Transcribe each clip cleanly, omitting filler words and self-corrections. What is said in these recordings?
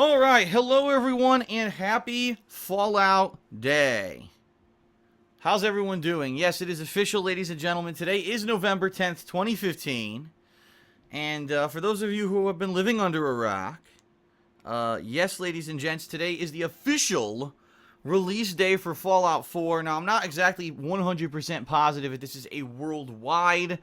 Alright, hello everyone, and happy Fallout Day. How's everyone doing? Yes, it is official, ladies and gentlemen. Today is November 10th, 2015. And for those of you who have been living under a rock, yes, ladies and gents, today is the official release day for Fallout 4. Now, I'm not exactly 100% positive if this is a worldwide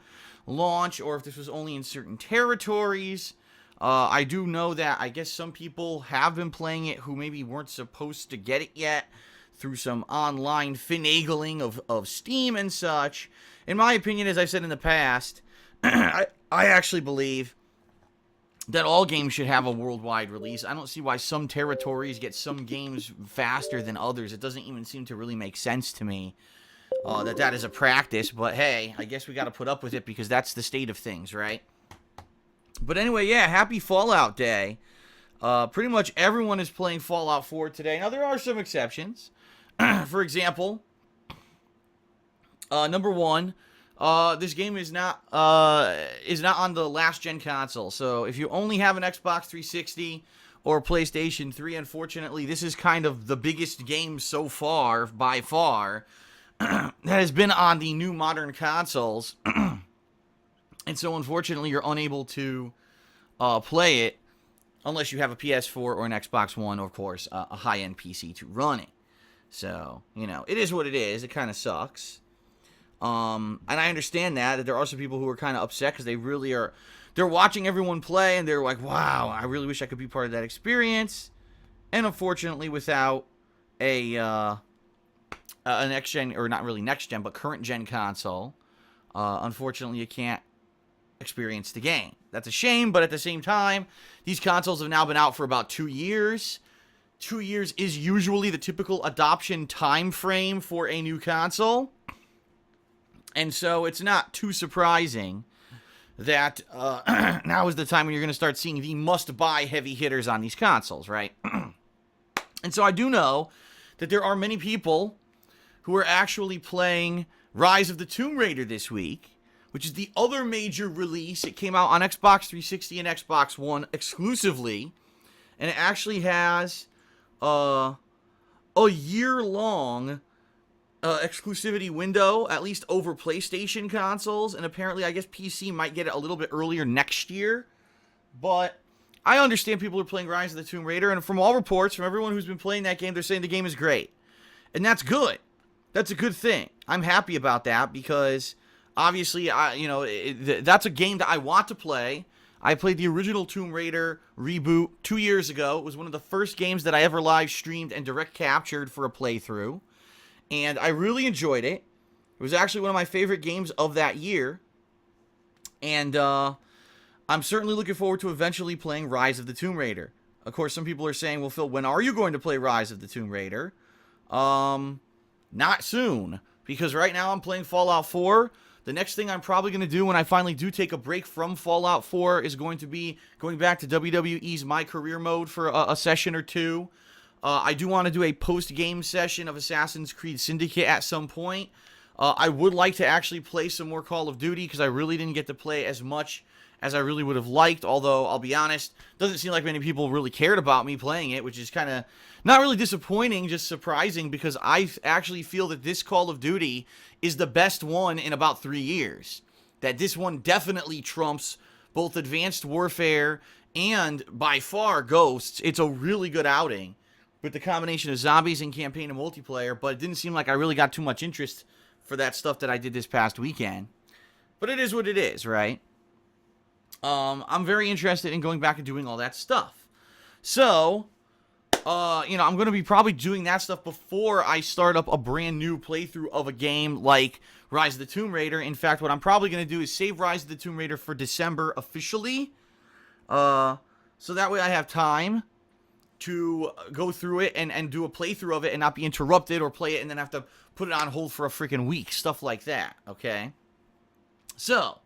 launch or if this was only in certain territories. I do know that I guess some people have been playing it who maybe weren't supposed to get it yet through some online finagling of Steam and such. In my opinion, as I've said in the past, I actually believe that all games should have a worldwide release. I don't see why some territories get some games faster than others. It doesn't even seem to really make sense to me that is a practice. But hey, I guess we got to put up with it because that's the state of things, right? But anyway, yeah, happy Fallout Day. Pretty much everyone is playing Fallout 4 today. Now, there are some exceptions. For example, number one, this game is not on the last-gen console. So if you only have an Xbox 360 or PlayStation 3, unfortunately, this is kind of the biggest game so far, by far, that has been on the new modern consoles. And so, unfortunately, you're unable to play it unless you have a PS4 or an Xbox One, or, of course, a high-end PC to run it. So, you know, it is what it is. It kind of sucks. And I understand that there are some people who are kind of upset because they really are. They're watching everyone play, and they're like, wow, I really wish I could be part of that experience. And, unfortunately, without a next-gen, or not really next-gen, but current-gen console, unfortunately, you can't experience the game. That's a shame, but at the same time, these consoles have now been out for about 2 years. 2 years is usually the typical adoption time frame for a new console. And so it's not too surprising that now is the time when you're going to start seeing the must-buy heavy hitters on these consoles, right? And so I do know that there are many people who are actually playing Rise of the Tomb Raider this week, which is the other major release. It came out on Xbox 360 and Xbox One exclusively, and it actually has a year-long exclusivity window, at least over PlayStation consoles, and apparently I guess PC might get it a little bit earlier next year. But I understand people are playing Rise of the Tomb Raider, and from all reports, from everyone who's been playing that game, they're saying the game is great. And that's good. That's a good thing. I'm happy about that because obviously, that's a game that I want to play. I played the original Tomb Raider reboot 2 years ago. It was one of the first games that I ever live streamed and direct captured for a playthrough. And I really enjoyed it. It was actually one of my favorite games of that year. And I'm certainly looking forward to eventually playing Rise of the Tomb Raider. Of course, some people are saying, well, Phil, when are you going to play Rise of the Tomb Raider? Not soon. Because right now I'm playing Fallout 4. The next thing I'm probably going to do when I finally do take a break from Fallout 4 is going to be going back to WWE's My Career Mode for a session or two. I do want to do a post-game session of Assassin's Creed Syndicate at some point. I would like to actually play some more Call of Duty because I really didn't get to play as much as I really would have liked, although I'll be honest, doesn't seem like many people really cared about me playing it, which is kind of not really disappointing, just surprising, because I actually feel that this Call of Duty is the best one in about 3 years. That this one definitely trumps both Advanced Warfare and, by far, Ghosts. It's a really good outing with the combination of zombies and campaign and multiplayer, but it didn't seem like I really got too much interest for that stuff that I did this past weekend. But it is what it is, right? I'm very interested in going back and doing all that stuff. So, I'm going to be probably doing that stuff before I start up a brand new playthrough of a game like Rise of the Tomb Raider. In fact, what I'm probably going to do is save Rise of the Tomb Raider for December officially. So that way I have time to go through it and do a playthrough of it and not be interrupted or play it and then have to put it on hold for a freaking week. Stuff like that, okay? So,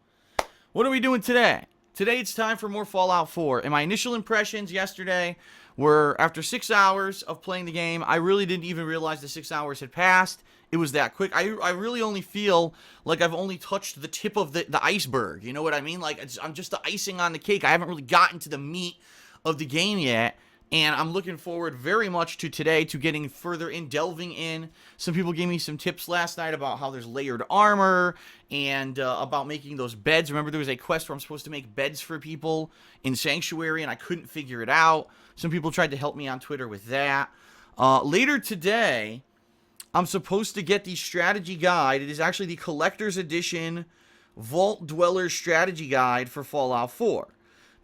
what are we doing today? Today it's time for more Fallout 4. And my initial impressions yesterday were, after 6 hours of playing the game, I really didn't even realize the 6 hours had passed. It was that quick. I really only feel like I've only touched the tip of the iceberg. You know what I mean? Like, I'm just the icing on the cake. I haven't really gotten to the meat of the game yet. And I'm looking forward very much to today, to getting further in, delving in. Some people gave me some tips last night about how there's layered armor and about making those beds. Remember, there was a quest where I'm supposed to make beds for people in Sanctuary, and I couldn't figure it out. Some people tried to help me on Twitter with that. Later today, I'm supposed to get the strategy guide. It is actually the Collector's Edition Vault Dweller Strategy Guide for Fallout 4.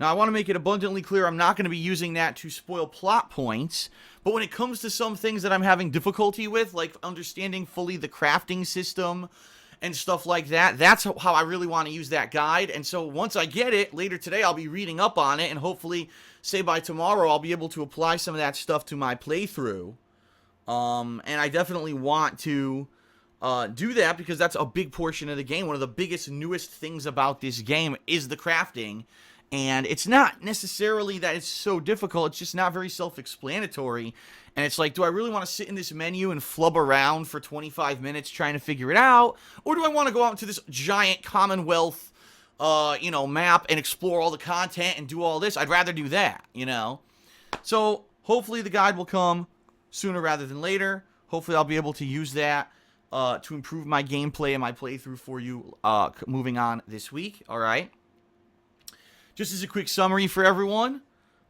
Now, I want to make it abundantly clear I'm not going to be using that to spoil plot points, but when it comes to some things that I'm having difficulty with, like understanding fully the crafting system and stuff like that, that's how I really want to use that guide. And so once I get it, later today, I'll be reading up on it, and hopefully, say by tomorrow, I'll be able to apply some of that stuff to my playthrough. And I definitely want to do that because that's a big portion of the game. One of the biggest, newest things about this game is the crafting. And it's not necessarily that it's so difficult, it's just not very self-explanatory. And it's like, do I really want to sit in this menu and flub around for 25 minutes trying to figure it out? Or do I want to go out into this giant Commonwealth, map and explore all the content and do all this? I'd rather do that, So, hopefully the guide will come sooner rather than later. Hopefully I'll be able to use that to improve my gameplay and my playthrough for you moving on this week, alright? Just as a quick summary for everyone,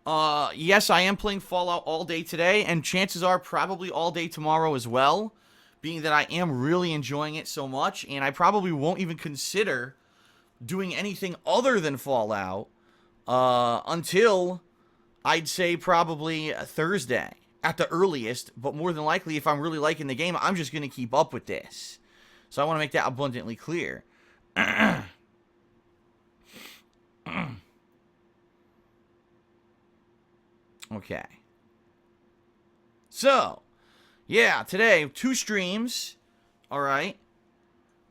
yes, I am playing Fallout all day today, and chances are probably all day tomorrow as well, being that I am really enjoying it so much, and I probably won't even consider doing anything other than Fallout until, I'd say, probably Thursday at the earliest, but more than likely, if I'm really liking the game, I'm just going to keep up with this. So I want to make that abundantly clear. Okay. So, yeah, today, 2 streams. Alright.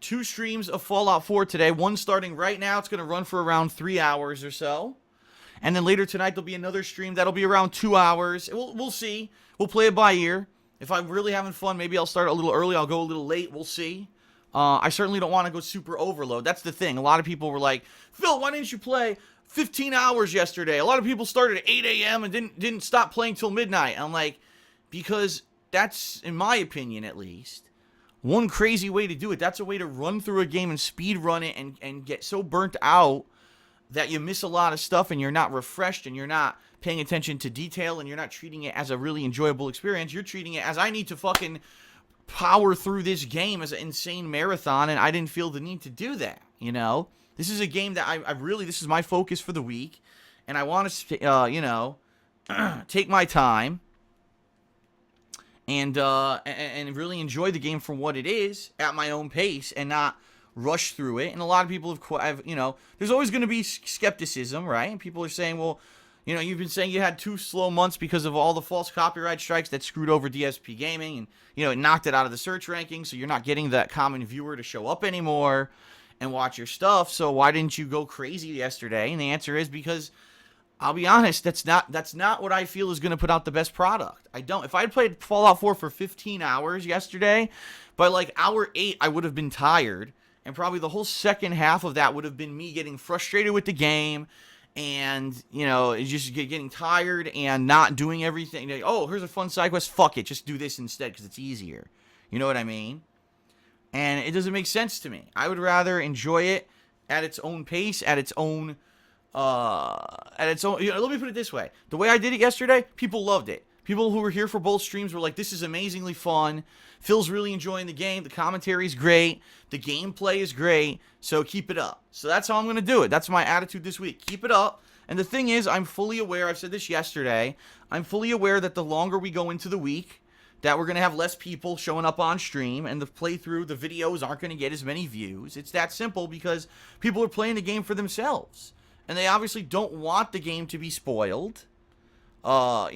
2 streams of Fallout 4 today. One starting right now. It's going to run for around 3 hours or so. And then later tonight, there'll be another stream. That'll be around 2 hours. We'll see. We'll play it by ear. If I'm really having fun, maybe I'll start a little early. I'll go a little late. We'll see. I certainly don't want to go super overload. That's the thing. A lot of people were like, Phil, why didn't you play 15 hours yesterday? A lot of people started at 8 a.m. and didn't stop playing till midnight. I'm like, because that's, in my opinion at least, one crazy way to do it. That's a way to run through a game and speed run it and get so burnt out that you miss a lot of stuff and you're not refreshed and you're not paying attention to detail and you're not treating it as a really enjoyable experience. You're treating it as, I need to fucking power through this game as an insane marathon, and I didn't feel the need to do that, This is a game that I really, this is my focus for the week, and I want to, take my time and really enjoy the game for what it is at my own pace and not rush through it. And a lot of people have there's always going to be skepticism, right? And people are saying, well, you've been saying you had 2 slow months because of all the false copyright strikes that screwed over DSPGaming, and, it knocked it out of the search rankings, so you're not getting that common viewer to show up anymore and watch your stuff, so why didn't you go crazy yesterday? And the answer is because, I'll be honest, that's not what I feel is going to put out the best product. I don't. If I had played Fallout 4 for 15 hours yesterday, by like hour 8, I would have been tired, and probably the whole second half of that would have been me getting frustrated with the game, and, just getting tired and not doing everything. Like, oh, here's a fun side quest, fuck it, just do this instead because it's easier. You know what I mean? And it doesn't make sense to me. I would rather enjoy it at its own pace, at its own, let me put it this way. The way I did it yesterday, people loved it. People who were here for both streams were like, this is amazingly fun. Phil's really enjoying the game. The commentary's great. The gameplay is great. So keep it up. So that's how I'm going to do it. That's my attitude this week. Keep it up. And the thing is, I'm fully aware, I've said this yesterday, I'm fully aware that the longer we go into the week, that we're going to have less people showing up on stream, and the playthrough, the videos aren't going to get as many views. It's that simple because people are playing the game for themselves. And they obviously don't want the game to be spoiled, and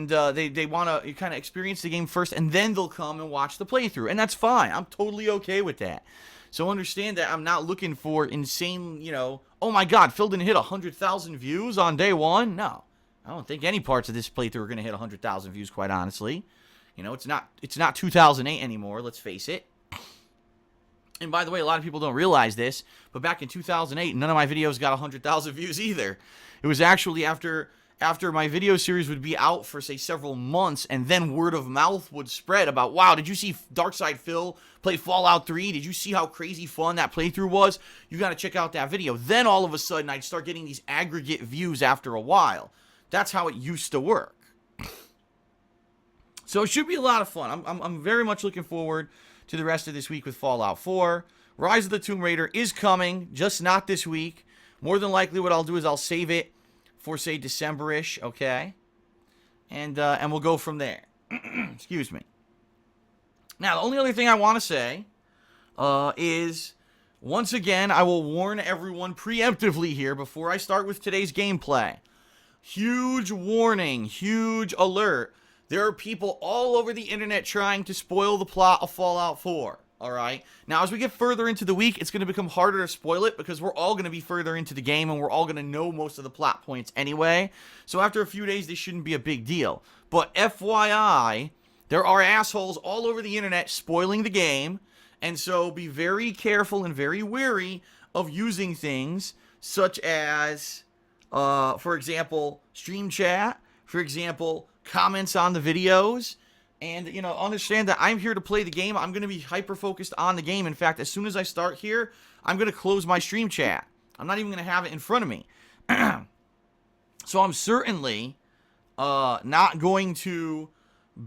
they want to kind of experience the game first, and then they'll come and watch the playthrough. And that's fine. I'm totally okay with that. So understand that I'm not looking for insane, oh my god, Phil didn't hit 100,000 views on day 1. No. I don't think any parts of this playthrough are going to hit 100,000 views, quite honestly. It's not 2008 anymore, let's face it. And by the way, a lot of people don't realize this, but back in 2008, none of my videos got 100,000 views either. It was actually after after my video series would be out for, say, several months, and then word of mouth would spread about, wow, did you see Darkside Phil play Fallout 3? Did you see how crazy fun that playthrough was? You got to check out that video. Then all of a sudden, I'd start getting these aggregate views after a while. That's how it used to work. So it should be a lot of fun. I'm very much looking forward to the rest of this week with Fallout 4. Rise of the Tomb Raider is coming, just not this week. More than likely what I'll do is I'll save it for, say, December-ish, okay? And we'll go from there. Excuse me. Now, the only other thing I want to say is, once again, I will warn everyone preemptively here before I start with today's gameplay. Huge warning, huge alert. There are people all over the internet trying to spoil the plot of Fallout 4. Alright? Now, as we get further into the week, it's going to become harder to spoil it because we're all going to be further into the game and we're all going to know most of the plot points anyway. So after a few days, this shouldn't be a big deal. But FYI, there are assholes all over the internet spoiling the game. And so be very careful and very wary of using things such as, for example, stream chat. For example, comments on the videos. And, you know, understand that I'm here to play the game. I'm going to be hyper-focused on the game. In fact, as soon as I start here, I'm going to close my stream chat. I'm not even going to have it in front of me. So I'm certainly not going to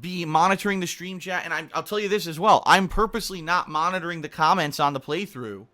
be monitoring the stream chat. And I'll tell you this as well. I'm purposely not monitoring the comments on the playthrough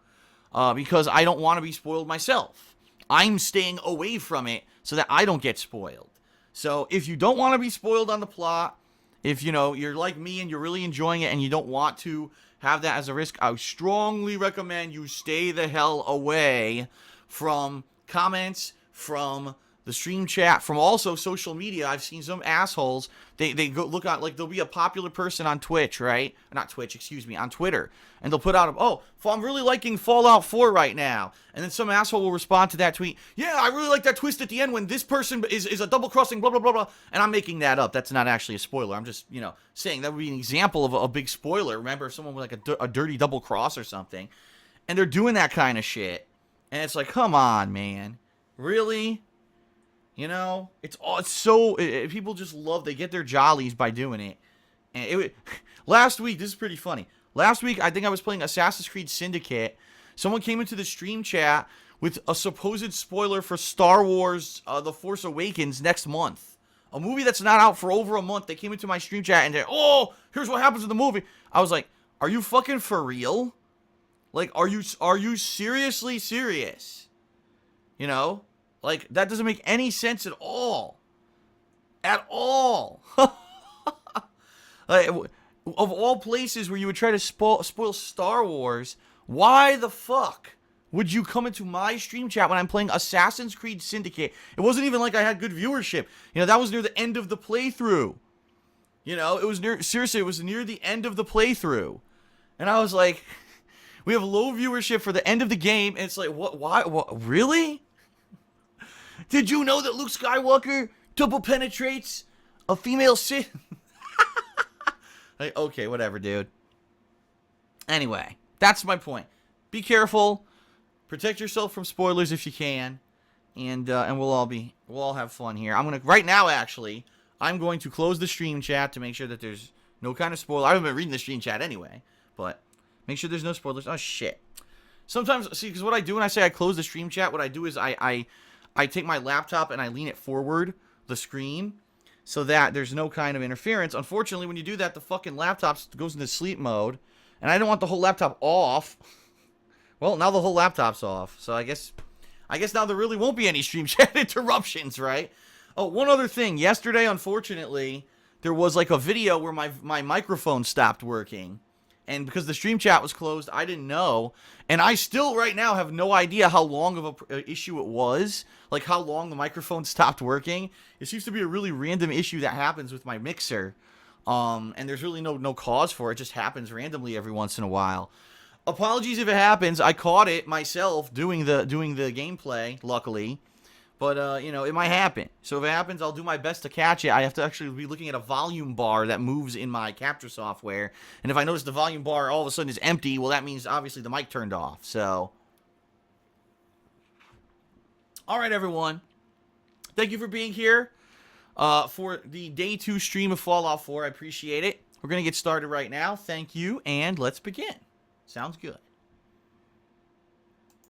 because I don't want to be spoiled myself. I'm staying away from it so that I don't get spoiled. So if you don't want to be spoiled on the plot, if, you know, you're like me and you're really enjoying it and you don't want to have that as a risk, I strongly recommend you stay the hell away from comments, from the stream chat, from also social media. I've seen some assholes, they go look at, like, there'll be a popular person on Twitch, right? Not Twitch, excuse me, on Twitter. And they'll put out, oh, I'm really liking Fallout 4 right now. And then some asshole will respond to that tweet, yeah, I really like that twist at the end when this person is a double-crossing, blah, blah, blah, blah. And I'm making that up. That's not actually a spoiler. I'm just, you know, saying that would be an example of a big spoiler. Remember, if someone with, like, a dirty double-cross or something. And they're doing that kind of shit. And it's like, come on, man. Really? You know, it's so, people just love, they get their jollies by doing it. And last week, this is pretty funny. Last week, I think I was playing Assassin's Creed Syndicate. Someone came into the stream chat with a supposed spoiler for Star Wars The Force Awakens next month. A movie that's not out for over a month. They came into my stream chat and they're, oh, here's what happens in the movie. I was like, are you fucking for real? Like, are you seriously serious? You know? Like, that doesn't make any sense at all. At all. Like, of all places where you would try to spoil Star Wars, why the fuck would you come into my stream chat when I'm playing Assassin's Creed Syndicate? It wasn't even like I had good viewership. You know, that was near the end of the playthrough. You know, it was seriously, it was near the end of the playthrough. And I was like, we have low viewership for the end of the game, and it's like, what, really? Did you know that Luke Skywalker double penetrates a female Sith? Like, okay, whatever, dude. Anyway, that's my point. Be careful. Protect yourself from spoilers if you can. And we'll all have fun here. Right now, actually, I'm going to close the stream chat to make sure that there's no kind of spoiler. I haven't been reading the stream chat anyway, but make sure there's no spoilers. Oh, shit. Sometimes, see, because what I do when I say I close the stream chat, what I do is I take my laptop and I lean it forward, the screen, so that there's no kind of interference. Unfortunately, when you do that, the fucking laptop goes into sleep mode, and I don't want the whole laptop off. Well, now the whole laptop's off, so I guess now there really won't be any stream chat interruptions, right? Oh, one other thing. Yesterday, unfortunately, there was like a video where my microphone stopped working. And because the stream chat was closed, I didn't know. And I still, right now, have no idea how long of a issue it was. Like, how long the microphone stopped working. It seems to be a really random issue that happens with my mixer. And there's really no cause for it. It just happens randomly every once in a while. Apologies if it happens. I caught it myself doing the gameplay, luckily. But, you know, it might happen. So if it happens, I'll do my best to catch it. I have to actually be looking at a volume bar that moves in my capture software. And if I notice the volume bar all of a sudden is empty, well, that means obviously the mic turned off. So, all right, everyone. thank you for being here for the day 2 stream of Fallout 4. I appreciate it. We're going to get started right now. Thank you, and let's begin. Sounds good.